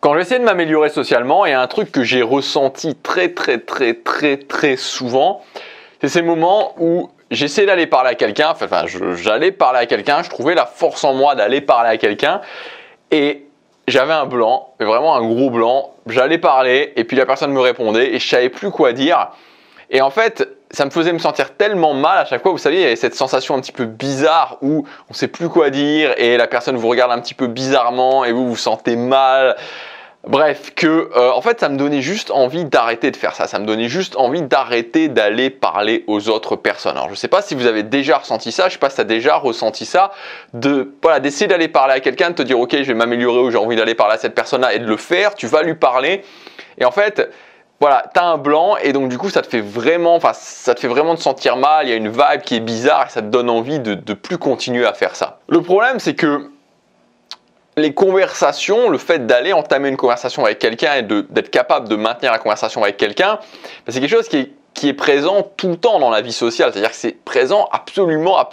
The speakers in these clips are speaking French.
Quand j'essaie de m'améliorer socialement, il y a un truc que j'ai ressenti très souvent, c'est ces moments où j'essaie d'aller parler à quelqu'un, j'allais parler à quelqu'un, je trouvais la force en moi d'aller parler à quelqu'un et j'avais un blanc, mais vraiment un gros blanc, j'allais parler et puis la personne me répondait et je savais plus quoi dire. Et en fait, ça me faisait me sentir tellement mal à chaque fois. Vous savez, il y avait cette sensation un petit peu bizarre où on ne sait plus quoi dire et la personne vous regarde un petit peu bizarrement et vous vous sentez mal. Bref, en fait, ça me donnait juste envie d'arrêter de faire ça. Ça me donnait juste envie d'arrêter d'aller parler aux autres personnes. Alors, je ne sais pas si vous avez déjà ressenti ça. Je ne sais pas si tu as déjà ressenti ça. D'essayer d'aller parler à quelqu'un, de te dire, OK, je vais m'améliorer ou j'ai envie d'aller parler à cette personne-là et de le faire. Tu vas lui parler. Et en fait, voilà, tu as un blanc et donc du coup, ça te fait vraiment te sentir mal. Il y a une vibe qui est bizarre et ça te donne envie de plus continuer à faire ça. Le problème, c'est que les conversations, le fait d'aller entamer une conversation avec quelqu'un et d'être capable de maintenir la conversation avec quelqu'un, c'est quelque chose qui est présent tout le temps dans la vie sociale. C'est-à-dire que c'est présent absolument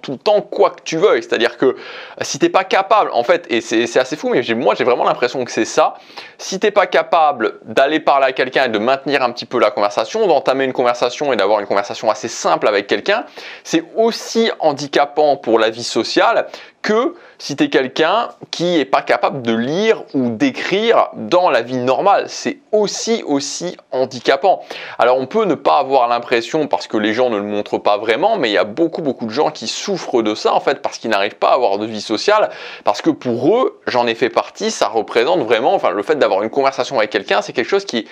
tout le temps, quoi que tu veuilles. C'est-à-dire que si tu n'es pas capable, en fait, et c'est assez fou, mais moi j'ai vraiment l'impression que c'est ça, si tu n'es pas capable d'aller parler à quelqu'un et de maintenir un petit peu la conversation, d'entamer une conversation et d'avoir une conversation assez simple avec quelqu'un, c'est aussi handicapant pour la vie sociale que si tu es quelqu'un qui n'est pas capable de lire ou d'écrire dans la vie normale. C'est aussi handicapant. Alors on peut ne pas avoir l'impression parce que les gens ne le montrent pas vraiment, mais il y a beaucoup de gens qui souffrent de ça en fait parce qu'ils n'arrivent pas à avoir de vie sociale, parce que pour eux, j'en ai fait partie, ça représente vraiment, le fait d'avoir une conversation avec quelqu'un, c'est quelque chose qui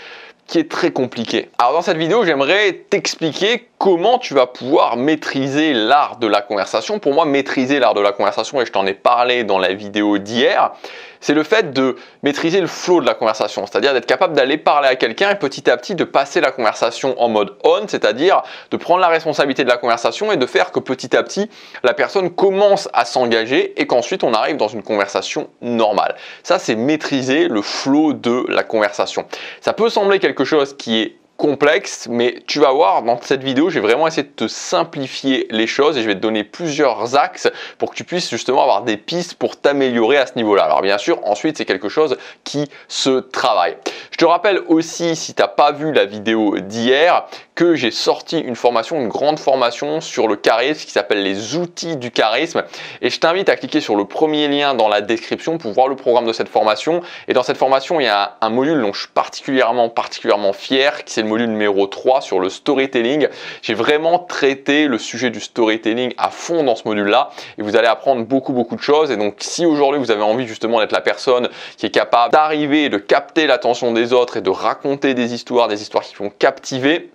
est très compliqué. Alors dans cette vidéo, j'aimerais t'expliquer comment tu vas pouvoir maîtriser l'art de la conversation. Pour moi, maîtriser l'art de la conversation, et je t'en ai parlé dans la vidéo d'hier, c'est le fait de maîtriser le flow de la conversation, c'est-à-dire d'être capable d'aller parler à quelqu'un et petit à petit de passer la conversation en mode on, c'est-à-dire de prendre la responsabilité de la conversation et de faire que petit à petit, la personne commence à s'engager et qu'ensuite on arrive dans une conversation normale. Ça, c'est maîtriser le flow de la conversation. Ça peut sembler quelque chose qui est complexe, mais tu vas voir dans cette vidéo, j'ai vraiment essayé de te simplifier les choses et je vais te donner plusieurs axes pour que tu puisses justement avoir des pistes pour t'améliorer à ce niveau-là. Alors bien sûr, ensuite, c'est quelque chose qui se travaille. Je te rappelle aussi, si tu n'as pas vu la vidéo d'hier, que j'ai sorti une grande formation sur le charisme qui s'appelle les outils du charisme et je t'invite à cliquer sur le premier lien dans la description pour voir le programme de cette formation. Et dans cette formation, il y a un module dont je suis particulièrement fier, qui c'est le module numéro 3 sur le storytelling. J'ai vraiment traité le sujet du storytelling à fond dans ce module-là et vous allez apprendre beaucoup de choses. Et donc, si aujourd'hui vous avez envie justement d'être la personne qui est capable d'arriver et de capter l'attention des autres et de raconter des histoires qui vont captiver,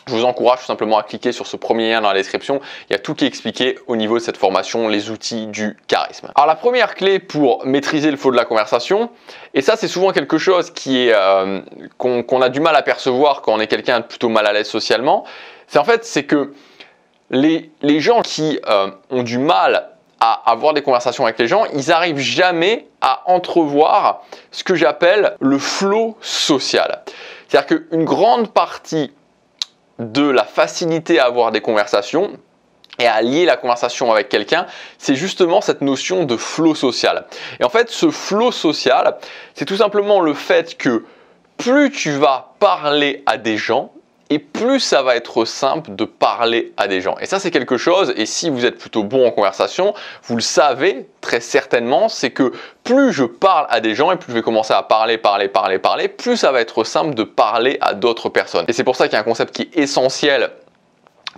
je vous encourage tout simplement à cliquer sur ce premier lien dans la description. Il y a tout qui est expliqué au niveau de cette formation, les outils du charisme. Alors la première clé pour maîtriser le flow de la conversation, et ça c'est souvent quelque chose qu'on a du mal à percevoir quand on est quelqu'un de plutôt mal à l'aise socialement, c'est que les gens qui ont du mal à avoir des conversations avec les gens, ils n'arrivent jamais à entrevoir ce que j'appelle le flow social. C'est-à-dire qu'une grande partie de la facilité à avoir des conversations et à lier la conversation avec quelqu'un, c'est justement cette notion de flow social. Et en fait, ce flow social, c'est tout simplement le fait que plus tu vas parler à des gens, et plus ça va être simple de parler à des gens. Et ça, c'est quelque chose, et si vous êtes plutôt bon en conversation, vous le savez très certainement, c'est que plus je parle à des gens et plus je vais commencer à parler, plus ça va être simple de parler à d'autres personnes. Et c'est pour ça qu'il y a un concept qui est essentiel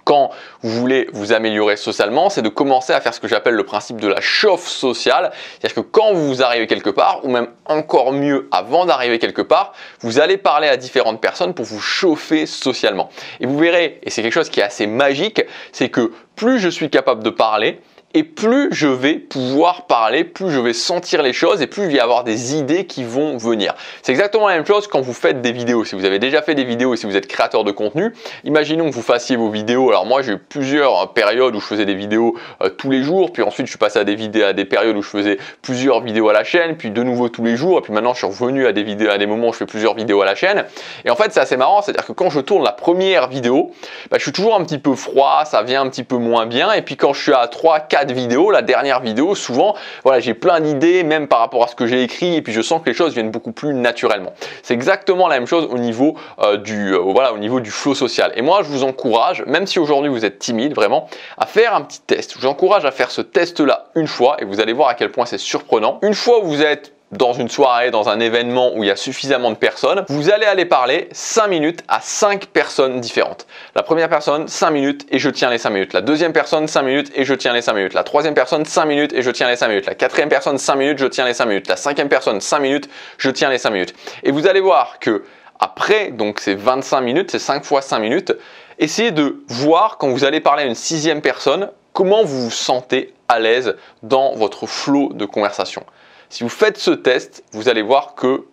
quand vous voulez vous améliorer socialement, c'est de commencer à faire ce que j'appelle le principe de la chauffe sociale. C'est-à-dire que quand vous arrivez quelque part, ou même encore mieux avant d'arriver quelque part, vous allez parler à différentes personnes pour vous chauffer socialement. Et vous verrez, et c'est quelque chose qui est assez magique, c'est que plus je suis capable de parler, et plus je vais pouvoir parler, plus je vais sentir les choses et plus il va y avoir des idées qui vont venir. C'est exactement la même chose quand vous faites des vidéos. Si vous avez déjà fait des vidéos et si vous êtes créateur de contenu, imaginons que vous fassiez vos vidéos. Alors moi, j'ai eu plusieurs périodes où je faisais des vidéos tous les jours, puis ensuite je suis passé à des périodes où je faisais plusieurs vidéos à la chaîne, puis de nouveau tous les jours, et puis maintenant je suis revenu à des moments où je fais plusieurs vidéos à la chaîne. Et en fait, c'est assez marrant, c'est-à-dire que quand je tourne la première vidéo, je suis toujours un petit peu froid, ça vient un petit peu moins bien, et puis quand je suis à 3-4 4 vidéos, la dernière vidéo, souvent, voilà, j'ai plein d'idées, même par rapport à ce que j'ai écrit, et puis je sens que les choses viennent beaucoup plus naturellement. C'est exactement la même chose au niveau au niveau du flow social. Et moi, je vous encourage, même si aujourd'hui vous êtes timide, vraiment, à faire un petit test. Je vous encourage à faire ce test-là une fois, et vous allez voir à quel point c'est surprenant. Une fois où vous êtes dans une soirée, dans un événement où il y a suffisamment de personnes, vous allez aller parler 5 minutes à 5 personnes différentes. La première personne, 5 minutes et je tiens les 5 minutes. La deuxième personne, 5 minutes et je tiens les 5 minutes. La troisième personne, 5 minutes et je tiens les 5 minutes. La quatrième personne, 5 minutes, je tiens les 5 minutes. La cinquième personne, 5 minutes, je tiens les 5 minutes. Et vous allez voir que après, donc c'est 25 minutes, c'est 5 fois 5 minutes, essayez de voir quand vous allez parler à une sixième personne, comment vous vous sentez à l'aise dans votre flow de conversation. Si vous faites ce test, vous allez voir que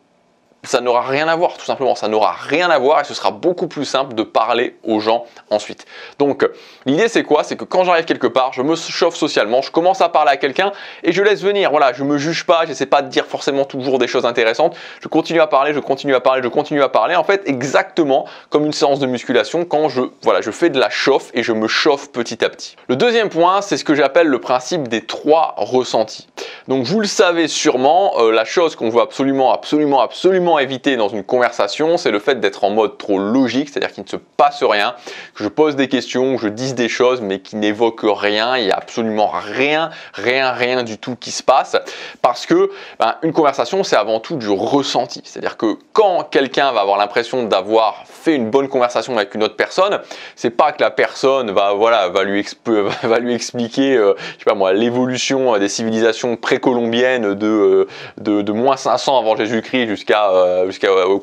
ça n'aura rien à voir, tout simplement. Ça n'aura rien à voir et ce sera beaucoup plus simple de parler aux gens ensuite. Donc, l'idée c'est quoi? C'est que quand j'arrive quelque part, je me chauffe socialement, je commence à parler à quelqu'un et je laisse venir. Voilà, je me juge pas, j'essaie pas de dire forcément toujours des choses intéressantes. Je continue à parler, je continue à parler, je continue à parler. En fait, exactement comme une séance de musculation quand je fais de la chauffe et je me chauffe petit à petit. Le deuxième point, c'est ce que j'appelle le principe des 3 ressentis. Donc, vous le savez sûrement, la chose qu'on veut absolument éviter dans une conversation, c'est le fait d'être en mode trop logique, c'est-à-dire qu'il ne se passe rien, que je pose des questions, que je dise des choses mais qui n'évoquent rien, il n'y a absolument rien du tout qui se passe, parce que une conversation c'est avant tout du ressenti, c'est-à-dire que quand quelqu'un va avoir l'impression d'avoir fait une bonne conversation avec une autre personne, c'est pas que la personne va lui expliquer je sais pas moi, l'évolution des civilisations précolombiennes de moins 500 avant Jésus-Christ jusqu'au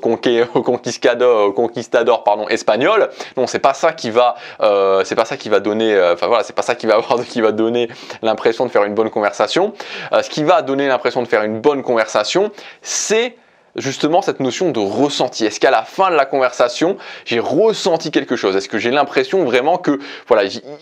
conquistador espagnol. Non, c'est pas ça qui va donner qui va donner l'impression de faire une bonne conversation. Ce qui va donner l'impression de faire une bonne conversation, c'est justement cette notion de ressenti. Est-ce qu'à la fin de la conversation, j'ai ressenti quelque chose? Est-ce que j'ai l'impression vraiment que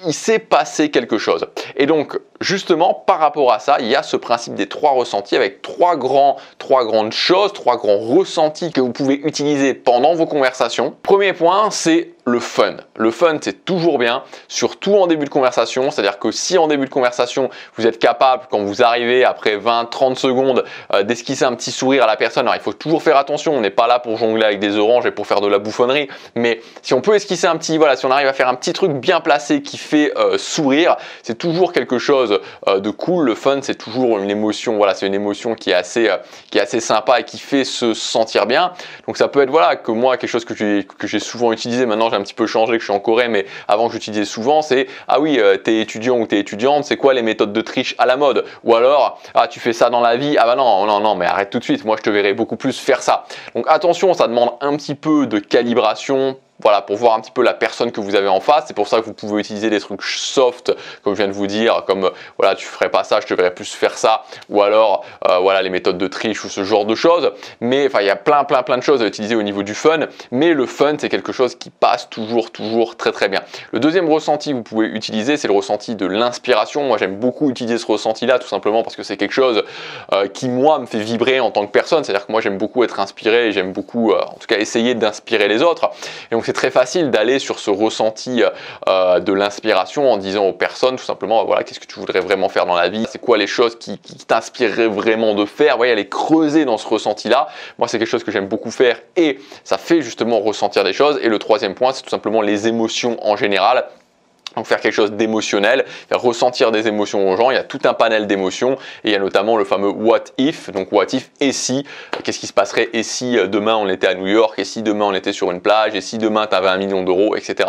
il s'est passé quelque chose? Et donc, justement, par rapport à ça, il y a ce principe des 3 ressentis avec 3 grandes choses, 3 grands ressentis que vous pouvez utiliser pendant vos conversations. Premier point, c'est le fun. Le fun, c'est toujours bien, surtout en début de conversation. C'est-à-dire que si en début de conversation, vous êtes capable, quand vous arrivez après 20-30 secondes, d'esquisser un petit sourire à la personne, alors il faut toujours faire attention, on n'est pas là pour jongler avec des oranges et pour faire de la bouffonnerie, mais si on peut esquisser un petit, si on arrive à faire un petit truc bien placé qui fait sourire, c'est toujours quelque chose de cool. Le fun, c'est toujours une émotion, c'est une émotion qui est assez sympa et qui fait se sentir bien. Donc ça peut être que moi, quelque chose que j'ai souvent utilisé, maintenant j'ai un petit peu changé, que je suis en Corée, mais avant que j'utilisais souvent, c'est t'es étudiant ou t'es étudiante, c'est quoi les méthodes de triche à la mode? Ou alors, tu fais ça dans la vie, non, mais arrête tout de suite, moi je te verrai beaucoup plus faire ça. Donc attention, ça demande un petit peu de calibration. Pour voir un petit peu la personne que vous avez en face. C'est pour ça que vous pouvez utiliser des trucs soft, comme je viens de vous dire, comme tu ferais pas ça, je te verrais plus faire ça, ou alors les méthodes de triche ou ce genre de choses. Mais il y a plein de choses à utiliser au niveau du fun, mais le fun c'est quelque chose qui passe toujours très bien. Le deuxième ressenti que vous pouvez utiliser, c'est le ressenti de l'inspiration. Moi j'aime beaucoup utiliser ce ressenti là, tout simplement parce que c'est quelque chose qui moi me fait vibrer en tant que personne. C'est-à-dire que moi j'aime beaucoup être inspiré et j'aime beaucoup en tout cas essayer d'inspirer les autres. Et donc c'est très facile d'aller sur ce ressenti de l'inspiration en disant aux personnes tout simplement qu'est-ce que tu voudrais vraiment faire dans la vie, c'est quoi les choses qui t'inspireraient vraiment de faire, aller creuser dans ce ressenti là. Moi c'est quelque chose que j'aime beaucoup faire et ça fait justement ressentir des choses. Et le troisième point, c'est tout simplement les émotions en général. Donc faire quelque chose d'émotionnel, faire ressentir des émotions aux gens. Il y a tout un panel d'émotions et il y a notamment le fameux what if. Donc what if, et si, qu'est-ce qui se passerait et si demain on était à New York, et si demain on était sur une plage, et si demain tu avais 1 million d'euros, etc.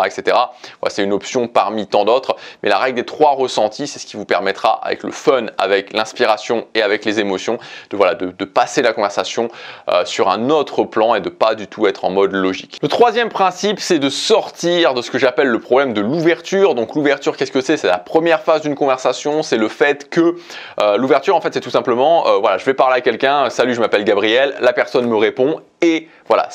C'est une option parmi tant d'autres. Mais la règle des 3 ressentis, c'est ce qui vous permettra avec le fun, avec l'inspiration et avec les émotions de passer la conversation sur un autre plan et de pas du tout être en mode logique. Le troisième principe, c'est de sortir de ce que j'appelle le problème de l'ouverture. Donc l'ouverture, qu'est-ce que c'est? C'est la première phase d'une conversation, c'est le fait que l'ouverture en fait c'est tout simplement je vais parler à quelqu'un, salut je m'appelle Gabriel, la personne me répond et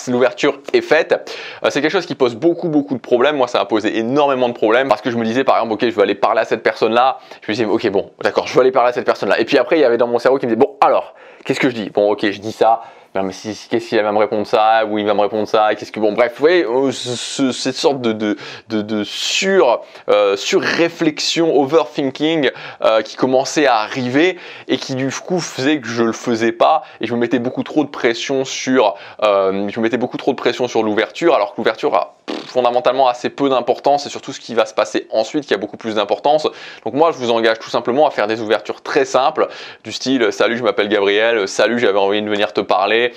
l'ouverture est faite. C'est quelque chose qui pose beaucoup de problèmes. Moi ça m'a posé énormément de problèmes parce que je me disais par exemple ok je vais aller parler à cette personne là, je me disais ok bon d'accord je vais aller parler à cette personne là et puis après il y avait dans mon cerveau qui me disait bon alors qu'est-ce que je dis? Bon ok je dis ça, mais qu'est-ce qu'il va me répondre ça, ou il va me répondre ça, qu'est-ce que bon, bref, vous voyez, cette sorte de sur-réflexion, overthinking qui commençait à arriver et qui du coup faisait que je le faisais pas et je me mettais beaucoup trop de pression sur l'ouverture, alors que l'ouverture a fondamentalement assez peu d'importance et surtout ce qui va se passer ensuite qui a beaucoup plus d'importance. Donc moi je vous engage tout simplement à faire des ouvertures très simples du style salut, je m'appelle Gabriel, salut, j'avais envie de venir te parler,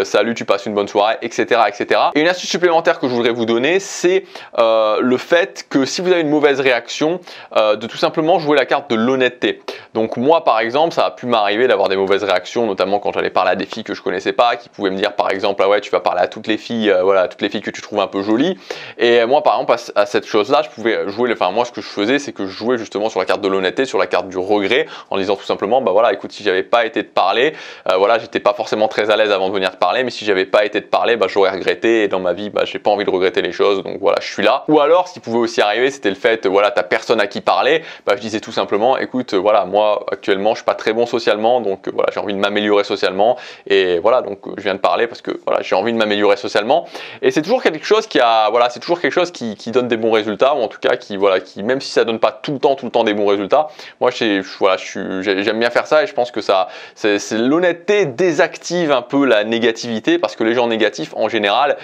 salut, tu passes une bonne soirée, etc., etc. Et une astuce supplémentaire que je voudrais vous donner, c'est le fait que si vous avez une mauvaise réaction, de tout simplement jouer la carte de l'honnêteté. Donc moi par exemple, ça a pu m'arriver d'avoir des mauvaises réactions, notamment quand j'allais parler à des filles que je connaissais pas, qui pouvaient me dire par exemple ah ouais, tu vas parler à toutes les filles, voilà, toutes les filles que tu trouves un peu jolies. Et moi par exemple à cette chose-là, je pouvais jouer, enfin moi ce que je faisais, c'est que je jouais justement sur la carte de l'honnêteté, sur la carte du regret, en disant tout simplement bah voilà, écoute, si j'avais pas été de parler, voilà, j'étais pas forcément très à l'aise avant de venir te parler, mais si j'avais pas été de parler, bah j'aurais regretté et dans ma vie, bah j'ai pas envie de regretter les choses, donc voilà, je suis là. Ou alors, ce qui pouvait aussi arriver, c'était le fait, voilà, t'as personne à qui parler, bah je disais tout simplement, écoute, voilà, moi actuellement, je suis pas très bon socialement, donc voilà, j'ai envie de m'améliorer socialement, et voilà, donc je viens de parler parce que voilà, j'ai envie de m'améliorer socialement, et c'est toujours quelque chose qui a, voilà, c'est toujours quelque chose qui donne des bons résultats, ou en tout cas qui, voilà, qui même si ça donne pas tout le temps des bons résultats, moi voilà, j'aime bien faire ça et je pense que ça, c'est l'honnêteté désactive un peu la négativité parce que les gens négatifs en général,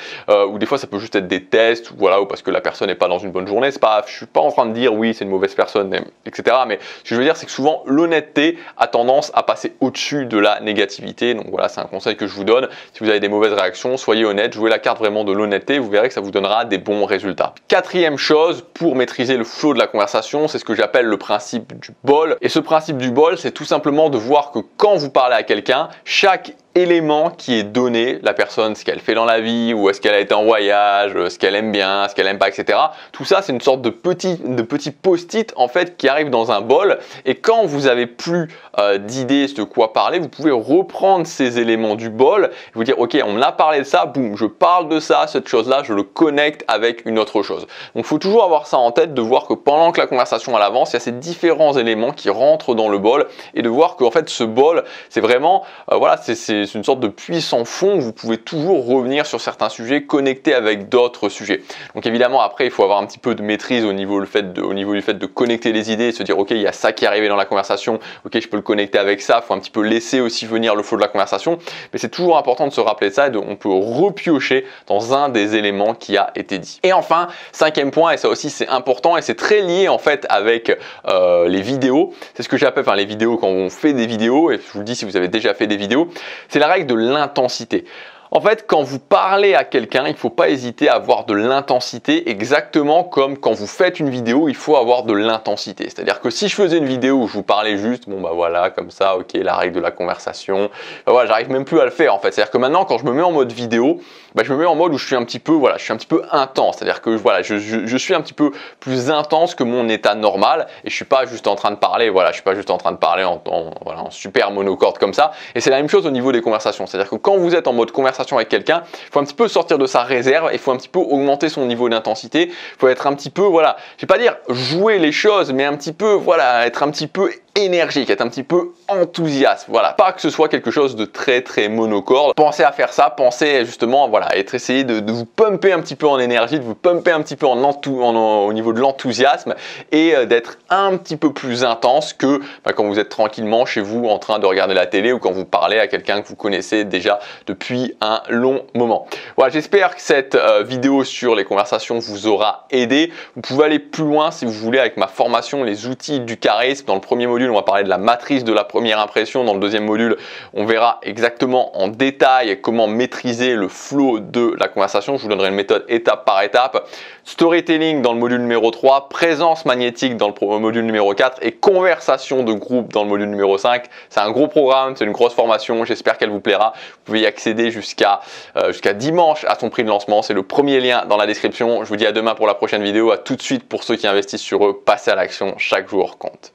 ou des fois ça peut juste être des tests, ou voilà, ou parce que la personne n'est pas dans une bonne journée, c'est pas, je suis pas en train de dire oui c'est une mauvaise personne, etc. Mais ce que je veux dire c'est que souvent l'honnêteté a tendance à passer au-dessus de la négativité. Donc voilà, c'est un conseil que je vous donne. Si vous avez des mauvaises réactions, soyez honnête, jouez la carte vraiment de l'honnêteté, vous verrez que ça vous donnera des bons résultats. Quatrième chose pour maîtriser le flow de la conversation, c'est ce que j'appelle le principe du bol. Et ce principe du bol, c'est tout simplement de voir que quand vous parlez à quelqu'un, chaque élément qui est donné, la personne, ce qu'elle fait dans la vie, ou est-ce qu'elle a été en voyage, ce qu'elle aime bien, ce qu'elle aime pas, etc. Tout ça, c'est une sorte de petit post-it en fait qui arrive dans un bol. Et quand vous avez plus d'idées de quoi parler, vous pouvez reprendre ces éléments du bol et vous dire ok, on me a parlé de ça, boum, je parle de ça, cette chose-là, je le connecte avec une autre chose. Donc, il faut toujours avoir ça en tête, de voir que pendant que la conversation elle avance, il y a ces différents éléments qui rentrent dans le bol et de voir qu'en fait ce bol, c'est vraiment, voilà, c'est une sorte de puits sans fond où vous pouvez toujours revenir sur certains sujets, connecter avec d'autres sujets. Donc évidemment après il faut avoir un petit peu de maîtrise au niveau du fait de connecter les idées et se dire ok, il y a ça qui est arrivé dans la conversation, ok, je peux le connecter avec ça, il faut un petit peu laisser aussi venir le flow de la conversation, mais c'est toujours important de se rappeler de ça et on peut repiocher dans un des éléments qui a été dit. Et enfin, cinquième point, et ça aussi c'est important et c'est très lié en fait avec les vidéos, c'est ce que j'appelle, enfin les vidéos, quand on fait des vidéos, et je vous le dis si vous avez déjà fait des vidéos, c'est la règle de l'intensité. En fait, quand vous parlez à quelqu'un, il ne faut pas hésiter à avoir de l'intensité, exactement comme quand vous faites une vidéo, il faut avoir de l'intensité. C'est-à-dire que si je faisais une vidéo où je vous parlais juste, bon bah voilà, comme ça, ok, la règle de la conversation, bah voilà, j'arrive même plus à le faire en fait. C'est-à-dire que maintenant, quand je me mets en mode vidéo, bah, je me mets en mode où je suis un petit peu, voilà, je suis un petit peu intense. C'est-à-dire que voilà, je suis un petit peu plus intense que mon état normal et je suis pas juste en train de parler, voilà, je suis pas juste en train de parler voilà, en super monocorde comme ça. Et c'est la même chose au niveau des conversations. C'est-à-dire que quand vous êtes en mode conversation avec quelqu'un, il faut un petit peu sortir de sa réserve et il faut un petit peu augmenter son niveau d'intensité. Il faut être un petit peu, voilà, je vais pas dire jouer les choses, mais un petit peu, voilà, être un petit peu énergique, être un petit peu enthousiaste, voilà, pas que ce soit quelque chose de très monocorde. Pensez à faire ça, pensez justement, voilà, à essayer de vous pumper un petit peu en énergie, de vous pumper un petit peu au niveau de l'enthousiasme et d'être un petit peu plus intense que quand vous êtes tranquillement chez vous en train de regarder la télé ou quand vous parlez à quelqu'un que vous connaissez déjà depuis un long moment. Voilà, j'espère que cette vidéo sur les conversations vous aura aidé. Vous pouvez aller plus loin si vous voulez avec ma formation les outils du charisme. Dans le premier module, on va parler de la matrice de la première impression. Dans le deuxième module, on verra exactement en détail comment maîtriser le flow de la conversation. Je vous donnerai une méthode étape par étape. Storytelling dans le module numéro 3, présence magnétique dans le module numéro 4 et conversation de groupe dans le module numéro 5. C'est un gros programme, c'est une grosse formation. J'espère qu'elle vous plaira. Vous pouvez y accéder jusqu'à dimanche à son prix de lancement. C'est le premier lien dans la description. Je vous dis à demain pour la prochaine vidéo. À tout de suite pour ceux qui investissent sur eux. Passez à l'action, chaque jour compte.